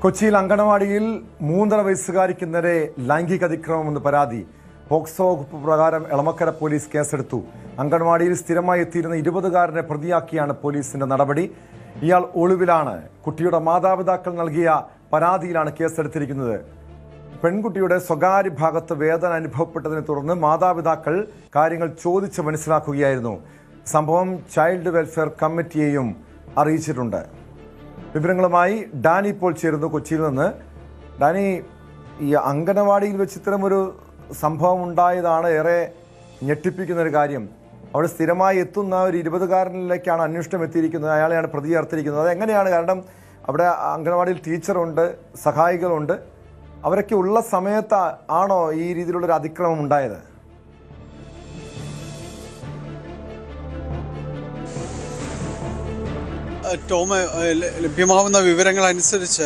കൊച്ചിയിൽ അങ്കണവാടിയിൽ 3.5 വയസ്സുകാരിക്ക് നേരെ ലൈംഗിക അതിക്രമമെന്ന് പരാതി. പോക്സോ വകുപ്പ് പ്രകാരം എളമക്കര പോലീസ് കേസെടുത്തു. അങ്കണവാടിയിൽ സ്ഥിരമായി എത്തിയിരുന്ന 20-കാരനെ പ്രതിയാക്കിയാണ് പോലീസിന്റെ നടപടി. ഇയാൾ ഒളിവിലാണ്. കുട്ടിയുടെ മാതാപിതാക്കൾ നൽകിയ പരാതിയിലാണ് കേസെടുത്തിരിക്കുന്നത്. പെൺകുട്ടിയുടെ സ്വകാര്യ ഭാഗത്ത് വേദന അനുഭവപ്പെട്ടതിനെ തുടർന്ന് മാതാപിതാക്കൾ കാര്യങ്ങൾ ചോദിച്ച് മനസ്സിലാക്കുകയായിരുന്നു. സംഭവം ചൈൽഡ് വെൽഫെയർ കമ്മിറ്റിയെയും അറിയിച്ചിട്ടുണ്ട്. വിവരങ്ങളുമായി ഡാനി ഇപ്പോൾ ചേരുന്നു കൊച്ചിയിൽ നിന്ന്. ഡാനി, ഈ അങ്കണവാടിയിൽ വെച്ച് ഇത്തരമൊരു സംഭവം ഉണ്ടായതാണ് ഏറെ ഞെട്ടിപ്പിക്കുന്ന ഒരു കാര്യം. അവിടെ സ്ഥിരമായി എത്തുന്ന ഒരു 20-കാരനിലേക്കാണ് അന്വേഷണം എത്തിയിരിക്കുന്നത്. അയാളെയാണ് പ്രതി ചേർത്തിരിക്കുന്നത്. അതെങ്ങനെയാണ്? കാരണം അവിടെ അങ്കണവാടിയിൽ ടീച്ചറുണ്ട്, സഹായികളുണ്ട്. അവരൊക്കെ ഉള്ള സമയത്ത് ആണോ ഈ രീതിയിലുള്ളൊരു അതിക്രമം ഉണ്ടായത്? ടോം, ലഭ്യമാവുന്ന വിവരങ്ങൾ അനുസരിച്ച്